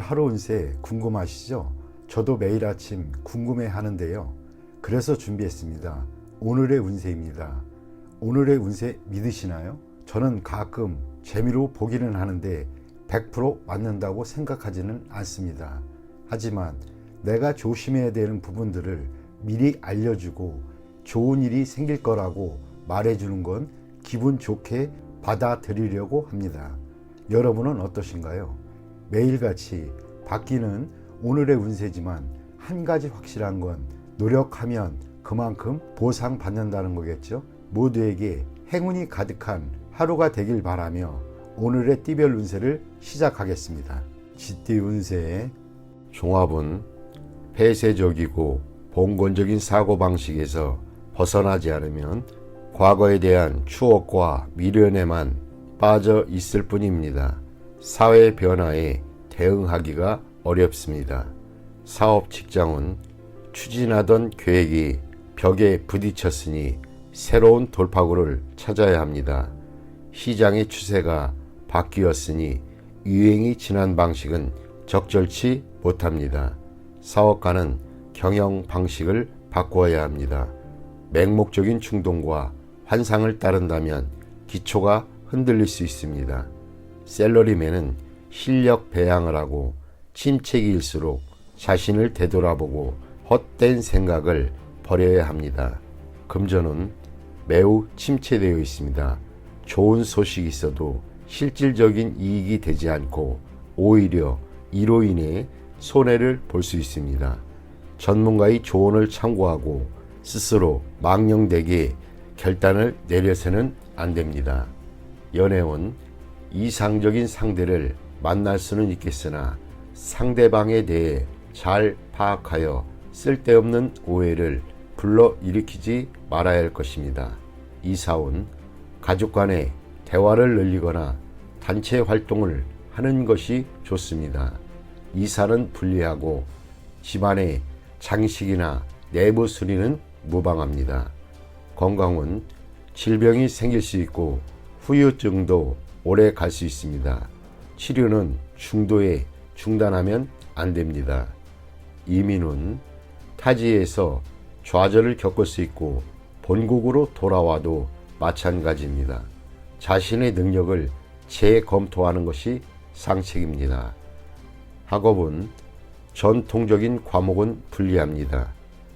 하루 운세 궁금하시죠? 저도 매일 아침 궁금해 하는데요. 그래서 준비했습니다. 오늘의 운세입니다. 오늘의 운세 믿으시나요? 저는 가끔 재미로 보기는 하는데 100% 맞는다고 생각하지는 않습니다. 하지만 내가 조심해야 되는 부분들을 미리 알려주고 좋은 일이 생길 거라고 말해주는 건 기분 좋게 받아들이려고 합니다. 여러분은 어떠신가요? 매일같이 바뀌는 오늘의 운세지만 한 가지 확실한 건 노력하면 그만큼 보상받는다는 거겠죠. 모두에게 행운이 가득한 하루가 되길 바라며 오늘의 띠별 운세를 시작하겠습니다. 쥐띠 운세의 종합은 폐쇄적이고 봉건적인 사고방식에서 벗어나지 않으면 과거에 대한 추억과 미련에만 빠져 있을 뿐입니다. 사회 변화에 대응하기가 어렵습니다. 사업 직장은 추진하던 계획이 벽에 부딪혔으니 새로운 돌파구를 찾아야 합니다. 시장의 추세가 바뀌었으니 유행이 지난 방식은 적절치 못합니다. 사업가는 경영 방식을 바꾸어야 합니다. 맹목적인 충동과 환상을 따른다면 기초가 흔들릴 수 있습니다. 샐러리맨은 실력 배양을 하고 침체기일수록 자신을 되돌아보고 헛된 생각을 버려야 합니다. 금전은 매우 침체되어 있습니다. 좋은 소식이 있어도 실질적인 이익이 되지 않고 오히려 이로 인해 손해를 볼 수 있습니다. 전문가의 조언을 참고하고 스스로 망령되게 결단을 내려서는 안 됩니다. 연애운 이상적인 상대를 만날 수는 있겠으나 상대방에 대해 잘 파악하여 쓸데없는 오해를 불러일으키지 말아야 할 것입니다. 이사운 가족 간의 대화를 늘리거나 단체 활동을 하는 것이 좋습니다. 이사는 불리하고 집안의 장식이나 내부 수리는 무방합니다. 건강은 질병이 생길 수 있고 후유증도 오래 갈 수 있습니다. 치료는 중도에 중단하면 안 됩니다. 이민은 타지에서 좌절을 겪을 수 있고 본국으로 돌아와도 마찬가지입니다. 자신의 능력을 재검토하는 것이 상책입니다. 학업은 전통적인 과목은 불리합니다.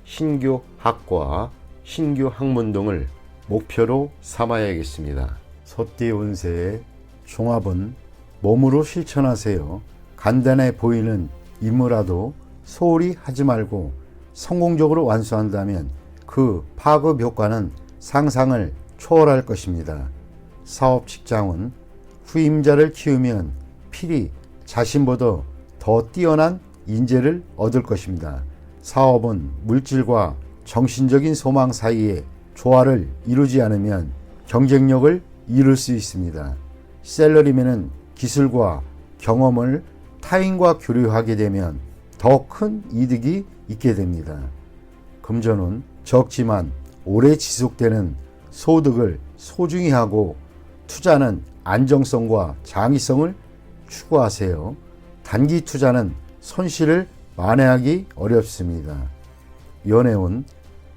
신규 학과, 신규 학문 등을 목표로 삼아야겠습니다. 소띠 운세의 종합은 몸으로 실천하세요. 간단해 보이는 임무라도 소홀히 하지 말고 성공적으로 완수한다면 그 파급 효과는 상상을 초월할 것입니다. 사업 직장은 후임자를 키우면 필히 자신보다 더 뛰어난 인재를 얻을 것입니다. 사업은 물질과 정신적인 소망 사이에 조화를 이루지 않으면 경쟁력을 잃을 수 있습니다. 샐러리맨은 기술과 경험을 타인과 교류하게 되면 더 큰 이득이 있게 됩니다. 금전은 적지만 오래 지속되는 소득을 소중히 하고 투자는 안정성과 장기성을 추구하세요. 단기 투자는 손실을 만회하기 어렵습니다. 연애운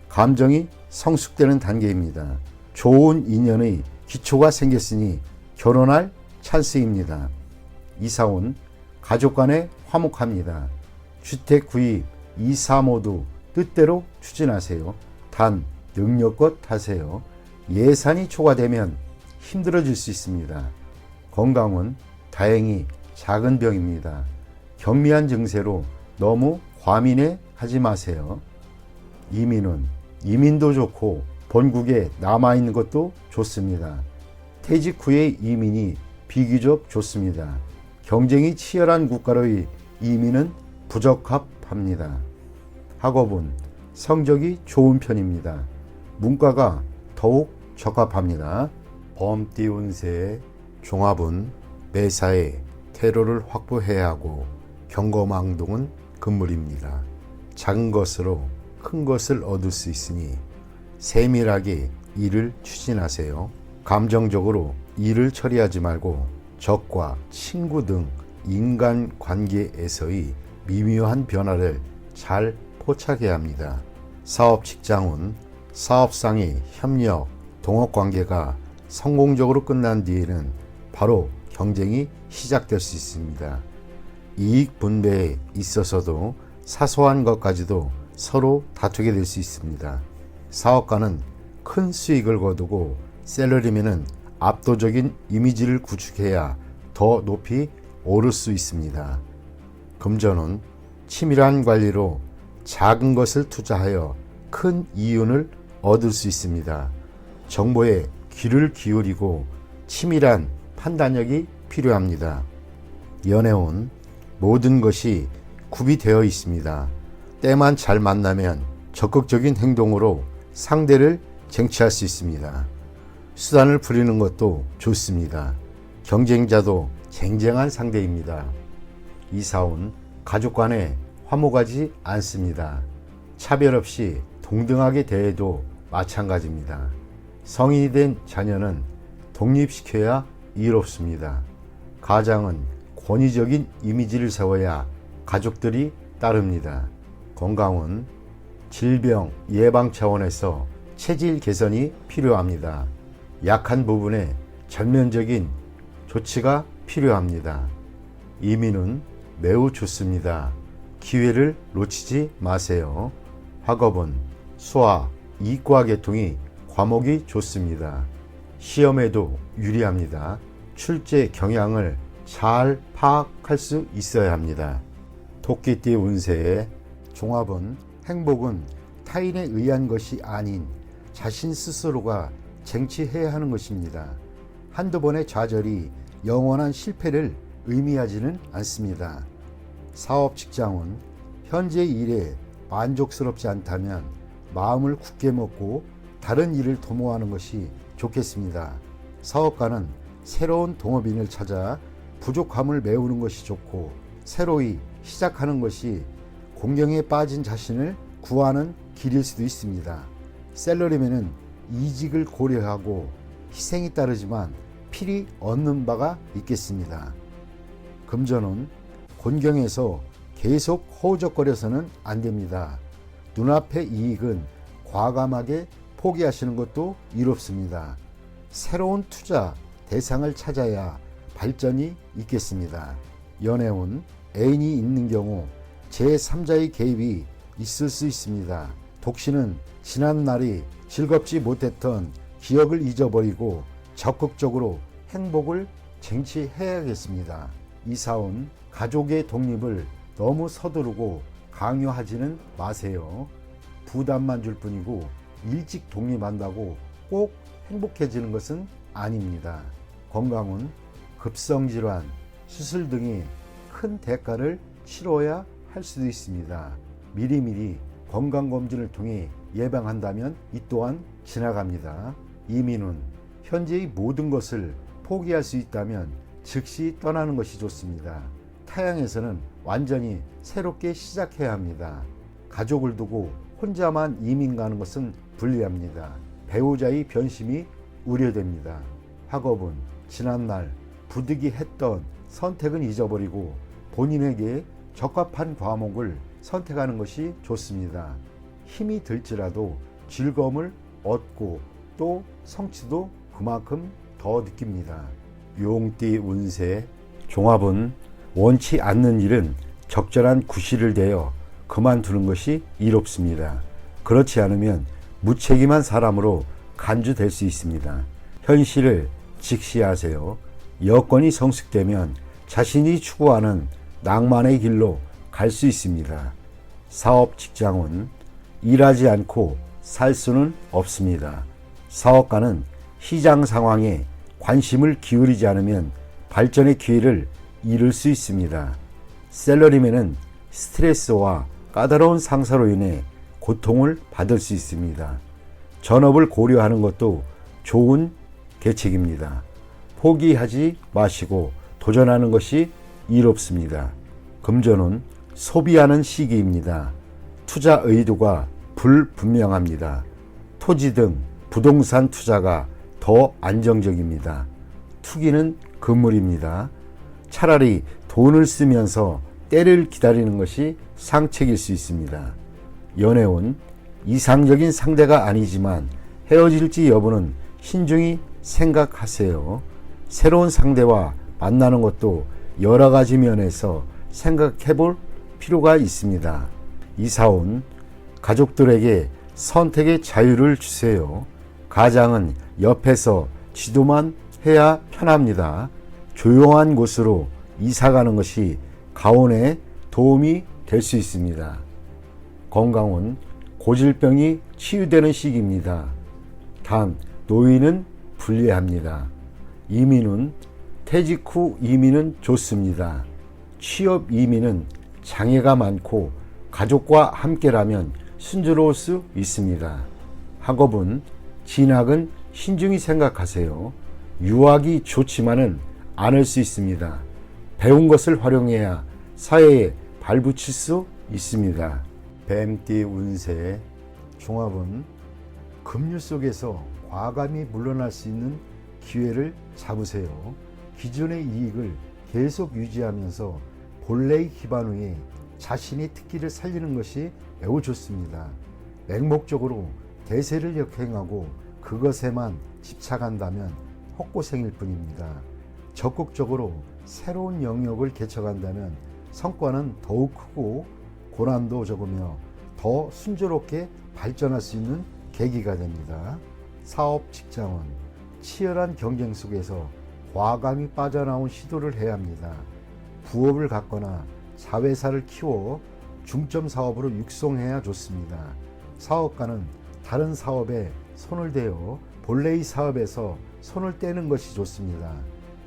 감정이 성숙되는 단계입니다. 좋은 인연의 기초가 생겼으니 결혼할 찬스입니다. 이사운 가족 간에 화목합니다. 주택 구입, 이사 모두 뜻대로 추진하세요. 단 능력껏 하세요. 예산이 초과되면 힘들어질 수 있습니다. 건강은 다행히 작은 병입니다. 경미한 증세로 너무 과민해 하지 마세요. 이민은 이민도 좋고 본국에 남아있는 것도 좋습니다. 퇴직 후의 이민이 비교적 좋습니다. 경쟁이 치열한 국가로의 이민은 부적합합니다. 학업은 성적이 좋은 편입니다. 문과가 더욱 적합합니다. 범띠 운세의 종합은 매사에 퇴로를 확보해야 하고 경거망동은 금물입니다. 작은 것으로 큰 것을 얻을 수 있으니 세밀하게 일을 추진하세요. 감정적으로 일을 처리하지 말고 적과 친구 등 인간관계에서의 미묘한 변화를 잘 포착해야 합니다. 사업 직장운, 사업상의 협력, 동업관계가 성공적으로 끝난 뒤에는 바로 경쟁이 시작될 수 있습니다. 이익 분배에 있어서도 사소한 것까지도 서로 다투게 될 수 있습니다. 사업가는 큰 수익을 거두고 셀러리맨은 압도적인 이미지를 구축해야 더 높이 오를 수 있습니다. 금전운, 치밀한 관리로 작은 것을 투자하여 큰 이윤을 얻을 수 있습니다. 정보에 귀를 기울이고 치밀한 판단력이 필요합니다. 연애운, 모든 것이 구비되어 있습니다. 때만 잘 만나면 적극적인 행동으로 상대를 쟁취할 수 있습니다. 수단을 부리는 것도 좋습니다. 경쟁자도 쟁쟁한 상대입니다. 이사운, 가족 간에 화목하지 않습니다. 차별 없이 동등하게 대해도 마찬가지입니다. 성인이 된 자녀는 독립시켜야 이롭습니다. 가장은 권위적인 이미지를 세워야 가족들이 따릅니다. 건강은 질병 예방 차원에서 체질 개선이 필요합니다. 약한 부분에 전면적인 조치가 필요합니다. 이민은 매우 좋습니다. 기회를 놓치지 마세요. 학업은 수학, 이과 계통이 과목이 좋습니다. 시험에도 유리합니다. 출제 경향을 잘 파악할 수 있어야 합니다. 토끼띠 운세의 종합은 행복은 타인에 의한 것이 아닌 자신 스스로가 쟁취해야 하는 것입니다. 한두 번의 좌절이 영원한 실패를 의미하지는 않습니다. 사업 직장은 현재 일에 만족스럽지 않다면 마음을 굳게 먹고 다른 일을 도모하는 것이 좋겠습니다. 사업가는 새로운 동업인을 찾아 부족함을 메우는 것이 좋고 새로이 시작하는 것이 공경에 빠진 자신을 구하는 길일 수도 있습니다. 셀러리맨은 이직을 고려하고 희생이 따르지만 필히 얻는 바가 있겠습니다. 금전은 곤경에서 계속 허우적거려서는 안 됩니다. 눈앞의 이익은 과감하게 포기하시는 것도 이롭습니다. 새로운 투자 대상을 찾아야 발전이 있겠습니다. 연애운, 애인이 있는 경우 제3자의 개입이 있을 수 있습니다. 독신은 지난 날이 즐겁지 못했던 기억을 잊어버리고 적극적으로 행복을 쟁취해야겠습니다. 이사운, 가족의 독립을 너무 서두르고 강요하지는 마세요. 부담만 줄 뿐이고 일찍 독립한다고 꼭 행복해지는 것은 아닙니다. 건강은 급성질환, 수술 등이 큰 대가를 치러야 할 수도 있습니다. 미리미리 건강검진을 통해 예방한다면 이 또한 지나갑니다. 이민은 현재의 모든 것을 포기할 수 있다면 즉시 떠나는 것이 좋습니다. 타양에서는 완전히 새롭게 시작해야 합니다. 가족을 두고 혼자만 이민 가는 것은 불리합니다. 배우자의 변심이 우려됩니다. 학업은 지난날 부득이했던 선택은 잊어버리고 본인에게 적합한 과목을 선택하는 것이 좋습니다. 힘이 들지라도 즐거움을 얻고 또 성취도 그만큼 더 느낍니다. 용띠 운세 종합은 원치 않는 일은 적절한 구실을 대어 그만두는 것이 이롭습니다. 그렇지 않으면 무책임한 사람으로 간주될 수 있습니다. 현실을 직시하세요. 여건이 성숙되면 자신이 추구하는 낭만의 길로 갈 수 있습니다. 사업 직장은 일하지 않고 살 수는 없습니다. 사업가는 시장 상황에 관심을 기울이지 않으면 발전의 기회를 잃을 수 있습니다. 셀러리맨은 스트레스와 까다로운 상사로 인해 고통을 받을 수 있습니다. 전업을 고려하는 것도 좋은 계책입니다. 포기하지 마시고 도전하는 것이 이롭습니다. 금전은 소비하는 시기입니다. 투자 의도가 불분명합니다. 토지 등 부동산 투자가 더 안정적입니다. 투기는 금물입니다. 차라리 돈을 쓰면서 때를 기다리는 것이 상책일 수 있습니다. 연애운 이상적인 상대가 아니지만 헤어질지 여부는 신중히 생각하세요. 새로운 상대와 만나는 것도 여러 가지 면에서 생각해 볼 필요가 있습니다. 이사온 가족들에게 선택의 자유를 주세요. 가장은 옆에서 지도만 해야 편합니다. 조용한 곳으로 이사 가는 것이 가온에 도움이 될 수 있습니다. 건강은 고질병이 치유되는 시기입니다. 단 노인은 불리합니다. 이민은 퇴직 후 이민은 좋습니다. 취업 이민은 장애가 많고 가족과 함께라면 순조로울 수 있습니다. 학업은 진학은 신중히 생각하세요. 유학이 좋지만은 않을 수 있습니다. 배운 것을 활용해야 사회에 발붙일 수 있습니다. 뱀띠 운세 종합은 급류 속에서 과감히 물러날 수 있는 기회를 잡으세요. 기존의 이익을 계속 유지하면서 본래의 기반 위에 자신의 특기를 살리는 것이 매우 좋습니다. 맹목적으로 대세를 역행하고 그것에만 집착한다면 헛고생일 뿐입니다. 적극적으로 새로운 영역을 개척한다면 성과는 더욱 크고 고난도 적으며 더 순조롭게 발전할 수 있는 계기가 됩니다. 사업 직장은 치열한 경쟁 속에서 과감히 빠져나온 시도를 해야 합니다. 부업을 갖거나 자회사를 키워 중점 사업으로 육성해야 좋습니다. 사업가는 다른 사업에 손을 대어 본래의 사업에서 손을 떼는 것이 좋습니다.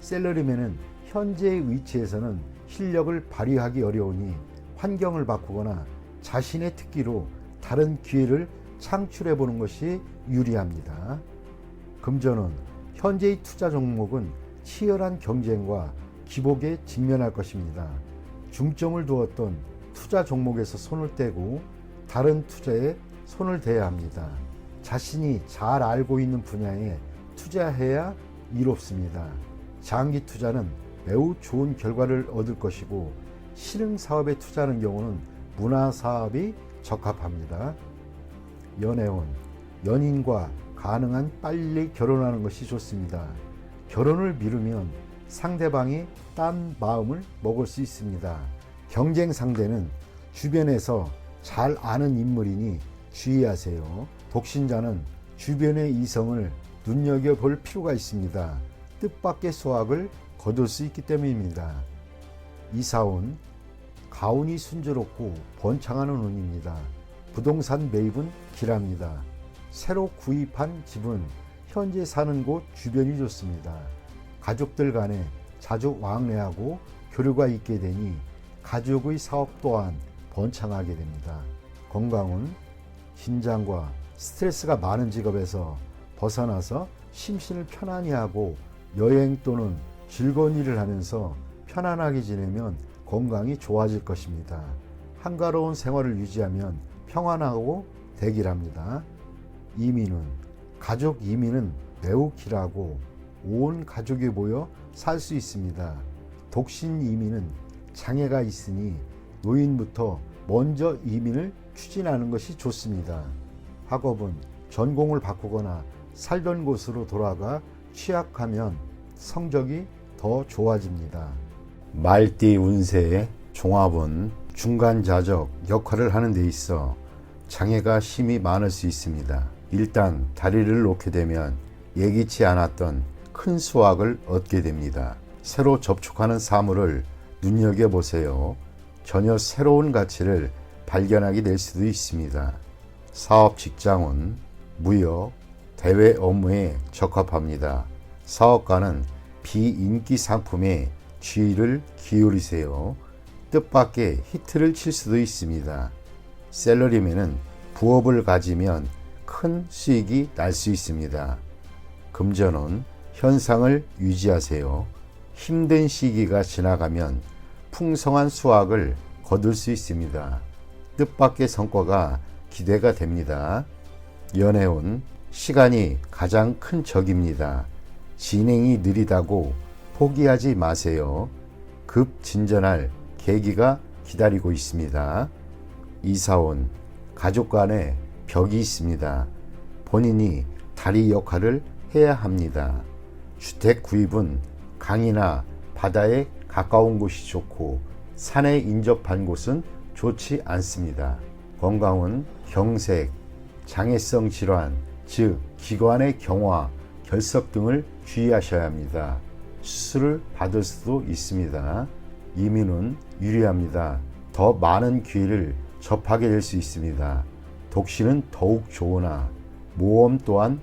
셀러리맨은 현재의 위치에서는 실력을 발휘하기 어려우니 환경을 바꾸거나 자신의 특기로 다른 기회를 창출해 보는 것이 유리합니다. 금전은 현재의 투자 종목은 치열한 경쟁과 기복에 직면할 것입니다. 중점을 두었던 투자 종목에서 손을 떼고 다른 투자에 손을 대야 합니다. 자신이 잘 알고 있는 분야에 투자해야 이롭습니다. 장기 투자는 매우 좋은 결과를 얻을 것이고 실행 사업에 투자하는 경우는 문화 사업이 적합합니다. 연애운 연인과 가능한 빨리 결혼하는 것이 좋습니다. 결혼을 미루면 상대방이 딴 마음을 먹을 수 있습니다. 경쟁 상대는 주변에서 잘 아는 인물이니 주의하세요. 독신자는 주변의 이성을 눈여겨볼 필요가 있습니다. 뜻밖의 수확을 거둘 수 있기 때문입니다. 이사운 가운이 순조롭고 번창하는 운입니다. 부동산 매입은 길합니다. 새로 구입한 집은 현재 사는 곳 주변이 좋습니다. 가족들 간에 자주 왕래하고 교류가 있게 되니 가족의 사업 또한 번창하게 됩니다. 건강은 긴장과 스트레스가 많은 직업에서 벗어나서 심신을 편안히 하고 여행 또는 즐거운 일을 하면서 편안하게 지내면 건강이 좋아질 것입니다. 한가로운 생활을 유지하면 평안하고 대길합니다. 이민은 가족 이민은 매우 길하고 온 가족이 모여 살 수 있습니다. 독신 이민은 장애가 있으니 노인부터 먼저 이민을 추진하는 것이 좋습니다. 학업은 전공을 바꾸거나 살던 곳으로 돌아가 취약하면 성적이 더 좋아집니다. 말띠 운세의 종합은 중간자적 역할을 하는 데 있어 장애가 심히 많을 수 있습니다. 일단 다리를 놓게 되면 예기치 않았던 큰 수확을 얻게 됩니다. 새로 접촉하는 사물을 눈여겨보세요. 전혀 새로운 가치를 발견하게 될 수도 있습니다. 사업 직장은 무역, 대외 업무에 적합합니다. 사업가는 비인기 상품에 주의를 기울이세요. 뜻밖의 히트를 칠 수도 있습니다. 셀러리맨은 부업을 가지면 큰 수익이 날 수 있습니다. 금전은 현상을 유지하세요. 힘든 시기가 지나가면 풍성한 수확을 거둘 수 있습니다. 뜻밖의 성과가 기대가 됩니다. 연애운 시간이 가장 큰 적입니다. 진행이 느리다고 포기하지 마세요. 급진전할 계기가 기다리고 있습니다. 이사온 가족 간에 벽이 있습니다. 본인이 다리 역할을 해야 합니다. 주택 구입은 강이나 바다에 가까운 곳이 좋고 산에 인접한 곳은 좋지 않습니다. 건강은 경색, 장애성 질환, 즉 기관의 경화, 결석 등을 주의하셔야 합니다. 수술을 받을 수도 있습니다. 이민은 유리합니다. 더 많은 기회를 접하게 될 수 있습니다. 독신은 더욱 좋으나 모험 또한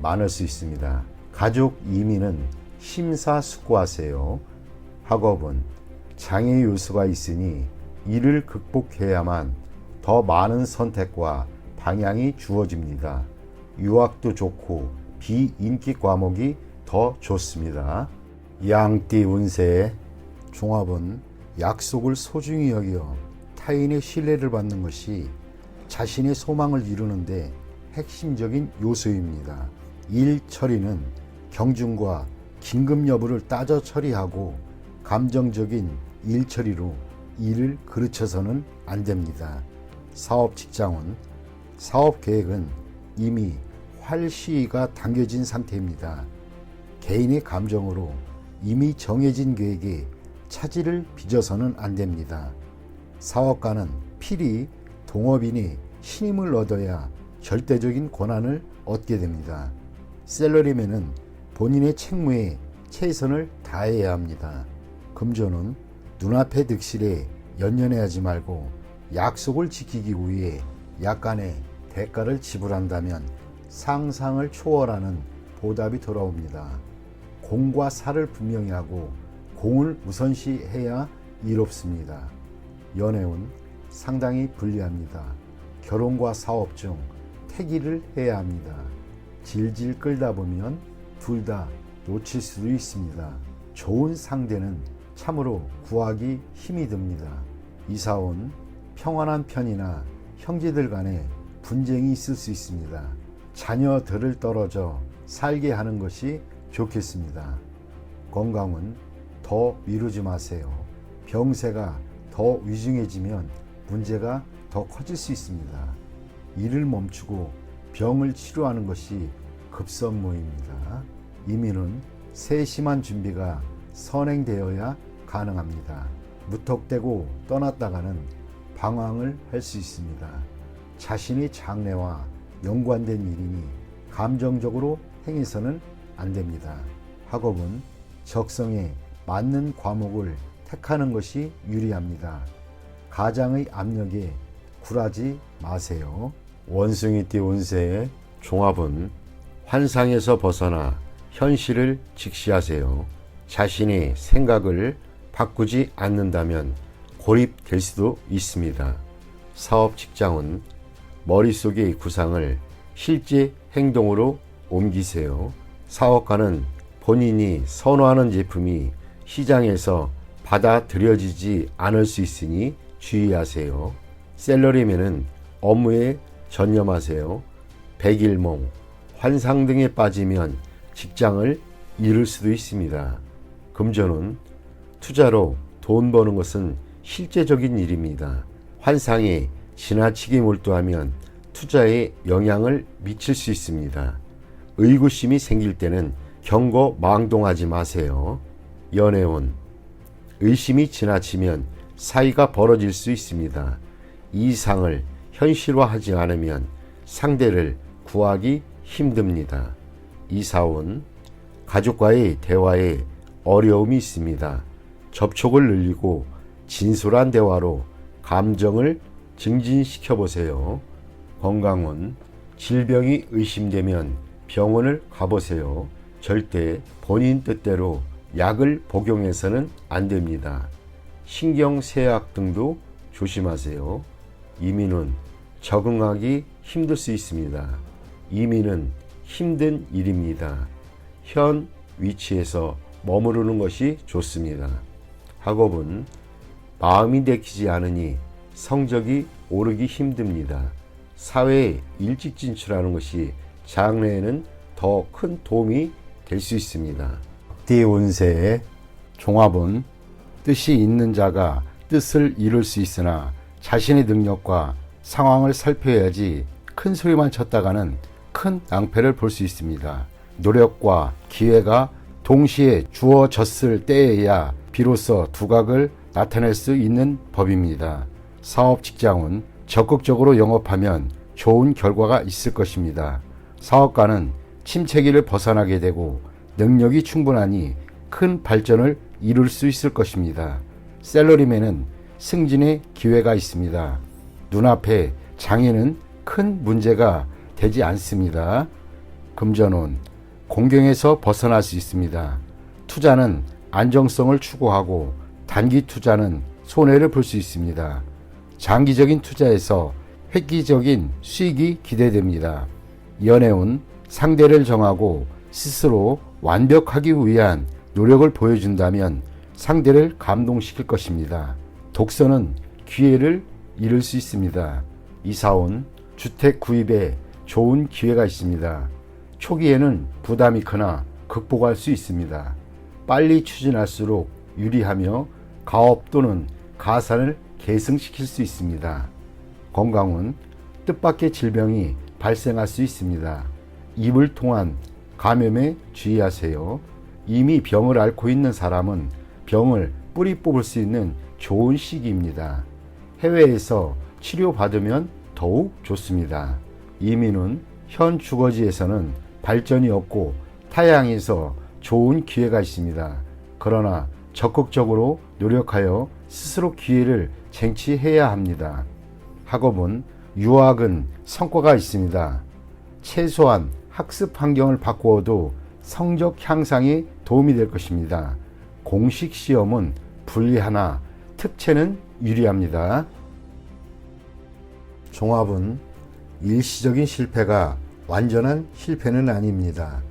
많을 수 있습니다. 가족 이민은 심사숙고하세요. 학업은 장애 요소가 있으니 이를 극복해야만 더 많은 선택과 방향이 주어집니다. 유학도 좋고 비인기 과목이 더 좋습니다. 양띠 운세 종합은 약속을 소중히 여겨 타인의 신뢰를 받는 것이 자신의 소망을 이루는데 핵심적인 요소입니다. 일 처리는 경중과 긴급 여부를 따져 처리하고 감정적인 일 처리로 일을 그르쳐서는 안 됩니다. 사업 직장은 사업 계획은 이미 활시가 당겨진 상태입니다. 개인의 감정으로 이미 정해진 계획에 차질을 빚어서는 안 됩니다. 사업가는 필히 동업인이 신임을 얻어야 절대적인 권한을 얻게 됩니다. 셀러리맨은 본인의 책무에 최선을 다해야 합니다. 금전은 눈앞의 득실에 연연해하지 말고 약속을 지키기 위해 약간의 대가를 지불한다면 상상을 초월하는 보답이 돌아옵니다. 공과 사를 분명히 하고 공을 우선시해야 이롭습니다. 연애운 상당히 불리합니다. 결혼과 사업 중 태기를 해야 합니다. 질질 끌다 보면 둘 다 놓칠 수도 있습니다. 좋은 상대는 참으로 구하기 힘이 듭니다. 이사온 평안한 편이나 형제들 간에 분쟁이 있을 수 있습니다. 자녀들을 떨어져 살게 하는 것이 좋겠습니다. 건강은 더 미루지 마세요. 병세가 더 위중해지면 문제가 더 커질 수 있습니다. 일을 멈추고 병을 치료하는 것이 급선무입니다. 이민은 세심한 준비가 선행되어야 가능합니다. 무턱대고 떠났다가는 방황을 할 수 있습니다. 자신의 장래와 연관된 일이니 감정적으로 행해서는 안 됩니다. 학업은 적성에 맞는 과목을 택하는 것이 유리합니다. 가장의 압력에 굴하지 마세요. 원숭이띠 운세의 종합은 환상에서 벗어나 현실을 직시하세요. 자신의 생각을 바꾸지 않는다면 고립될 수도 있습니다. 사업 직장은 머릿속의 구상을 실제 행동으로 옮기세요. 사업가는 본인이 선호하는 제품이 시장에서 받아들여지지 않을 수 있으니 주의하세요. 셀러리맨은 업무에 전념하세요. 백일몽, 환상 등에 빠지면 직장을 잃을 수도 있습니다. 금전은 투자로 돈 버는 것은 실제적인 일입니다. 환상에 지나치게 몰두하면 투자에 영향을 미칠 수 있습니다. 의구심이 생길 때는 경거망동하지 마세요. 연애운, 의심이 지나치면 사이가 벌어질 수 있습니다. 이상을 현실화하지 않으면 상대를 구하기 힘듭니다. 이사온, 가족과의 대화에 어려움이 있습니다. 접촉을 늘리고 진솔한 대화로 감정을 증진시켜 보세요. 건강은 질병이 의심되면 병원을 가보세요. 절대 본인 뜻대로 약을 복용해서는 안 됩니다. 신경쇠약 등도 조심하세요. 이민은 적응하기 힘들 수 있습니다. 이민은 힘든 일입니다. 현 위치에서 머무르는 것이 좋습니다. 학업은 마음이 내키지 않으니 성적이 오르기 힘듭니다. 사회에 일찍 진출하는 것이 장래에는 더 큰 도움이 될 수 있습니다. 띠 운세의 종합은 뜻이 있는 자가 뜻을 이룰 수 있으나 자신의 능력과 상황을 살펴야지 큰 소리만 쳤다가는 큰 낭패를 볼 수 있습니다. 노력과 기회가 동시에 주어졌을 때에야 비로소 두각을 나타낼 수 있는 법입니다. 사업 직장은 적극적으로 영업하면 좋은 결과가 있을 것입니다. 사업가는 침체기를 벗어나게 되고 능력이 충분하니 큰 발전을 이룰 수 있을 것입니다. 셀러리맨은 승진의 기회가 있습니다. 눈앞에 장애는 큰 문제가 되지 않습니다. 금전운, 공경에서 벗어날 수 있습니다. 투자는 안정성을 추구하고 단기 투자는 손해를 볼 수 있습니다. 장기적인 투자에서 획기적인 수익이 기대됩니다. 연애운, 상대를 정하고 스스로 완벽하기 위한 노력을 보여준다면 상대를 감동시킬 것입니다. 독서는 기회를 잃을 수 있습니다. 이사온, 주택 구입에 좋은 기회가 있습니다. 초기에는 부담이 크나 극복할 수 있습니다. 빨리 추진할수록 유리하며 가업 또는 가산을 계승시킬 수 있습니다. 건강은 뜻밖의 질병이 발생할 수 있습니다. 입을 통한 감염에 주의하세요. 이미 병을 앓고 있는 사람은 병을 뿌리 뽑을 수 있는 좋은 시기입니다. 해외에서 치료받으면 더욱 좋습니다. 이민은 현 주거지에서는 발전이 없고 타향에서 좋은 기회가 있습니다. 그러나 적극적으로 노력하여 스스로 기회를 쟁취해야 합니다. 학업은 유학은 성과가 있습니다. 최소한 학습 환경을 바꾸어도 성적 향상에 도움이 될 것입니다. 공식 시험은 불리하나 특채는 유리합니다. 종합은 일시적인 실패가 완전한 실패는 아닙니다.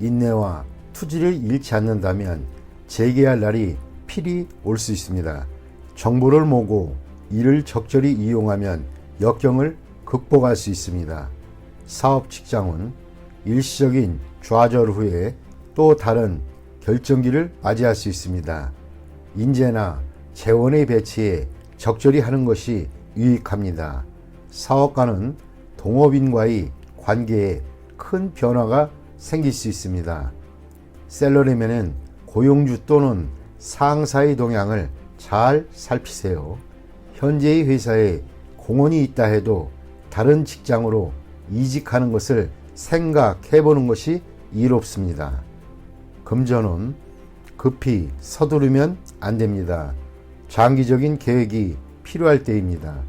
인내와 투지를 잃지 않는다면 재개할 날이 필히 올 수 있습니다. 정보를 모으고 이를 적절히 이용하면 역경을 극복할 수 있습니다. 사업 직장은 일시적인 좌절 후에 또 다른 결정기를 맞이할 수 있습니다. 인재나 재원의 배치에 적절히 하는 것이 유익합니다. 사업가는 동업인과의 관계에 큰 변화가 생길 수 있습니다. 셀러리맨은 고용주 또는 상사의 동향을 잘 살피세요. 현재의 회사에 공헌이 있다 해도 다른 직장으로 이직하는 것을 생각해 보는 것이 이롭습니다. 금전은 급히 서두르면 안 됩니다. 장기적인 계획이 필요할 때입니다.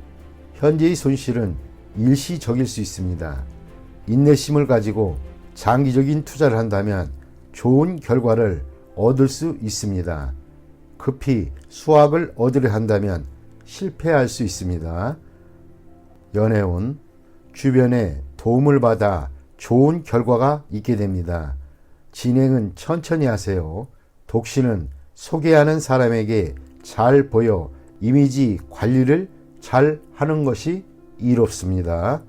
현재의 손실은 일시적일 수 있습니다. 인내심을 가지고 장기적인 투자를 한다면 좋은 결과를 얻을 수 있습니다. 급히 수확을 얻으려 한다면 실패할 수 있습니다. 연애운, 주변에 도움을 받아 좋은 결과가 있게 됩니다. 진행은 천천히 하세요. 독신은 소개하는 사람에게 잘 보여 이미지 관리를 잘 하는 것이 이롭습니다.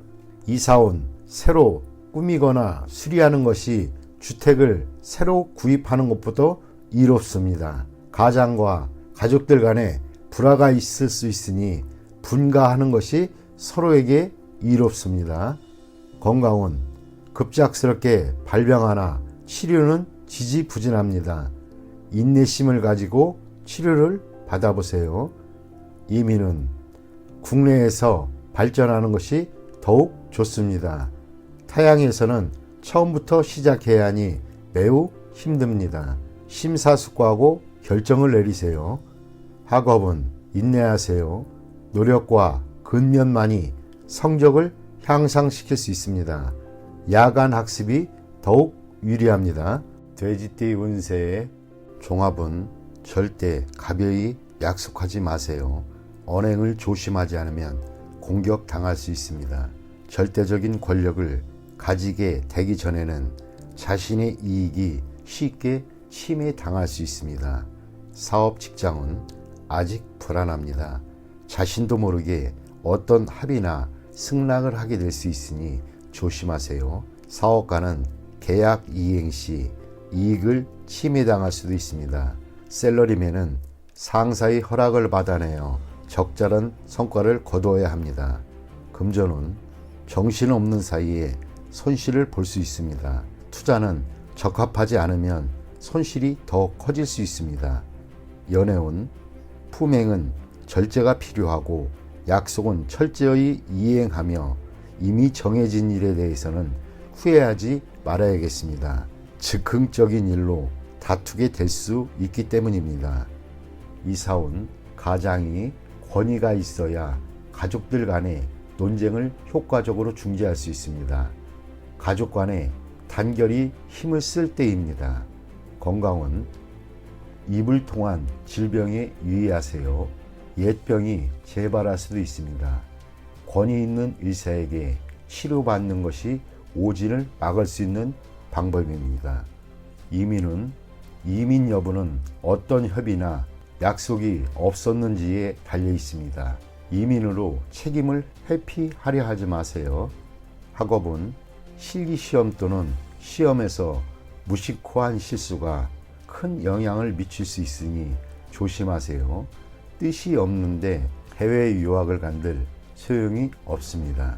이사온, 새로 꾸미거나 수리하는 것이 주택을 새로 구입하는 것보다 이롭습니다. 가장과 가족들 간에 불화가 있을 수 있으니 분가하는 것이 서로에게 이롭습니다. 건강은 급작스럽게 발병하나 치료는 지지부진합니다. 인내심을 가지고 치료를 받아보세요. 이민은 국내에서 발전하는 것이 더욱 좋습니다. 타향에서는 처음부터 시작해야 하니 매우 힘듭니다. 심사숙고하고 결정을 내리세요. 학업은 인내하세요. 노력과 근면만이 성적을 향상시킬 수 있습니다. 야간 학습이 더욱 유리합니다. 돼지띠 운세의 종합은 절대 가벼이 약속하지 마세요. 언행을 조심하지 않으면 공격당할 수 있습니다. 절대적인 권력을 가지게 되기 전에는 자신의 이익이 쉽게 침해당할 수 있습니다. 사업 직장은 아직 불안합니다. 자신도 모르게 어떤 합의나 승낙을 하게 될 수 있으니 조심하세요. 사업가는 계약 이행 시 이익을 침해당할 수도 있습니다. 셀러리맨은 상사의 허락을 받아내어 적절한 성과를 거두어야 합니다. 금전운, 정신없는 사이에 손실을 볼 수 있습니다. 투자는 적합하지 않으면 손실이 더 커질 수 있습니다. 연애운, 품행은 절제가 필요하고 약속은 철저히 이행하며 이미 정해진 일에 대해서는 후회하지 말아야겠습니다. 즉흥적인 일로 다투게 될 수 있기 때문입니다. 이사운, 가장이 권위가 있어야 가족들 간의 논쟁을 효과적으로 중재할 수 있습니다. 가족 간의 단결이 힘을 쓸 때입니다. 건강은 입을 통한 질병에 유의하세요. 옛병이 재발할 수도 있습니다. 권위 있는 의사에게 치료받는 것이 오진을 막을 수 있는 방법입니다. 이민은 이민 여부는 어떤 협의나 약속이 없었는지에 달려 있습니다. 이민으로 책임을 회피하려 하지 마세요. 학업은 실기시험 또는 시험에서 무심코한 실수가 큰 영향을 미칠 수 있으니 조심하세요. 뜻이 없는데 해외 유학을 간들 소용이 없습니다.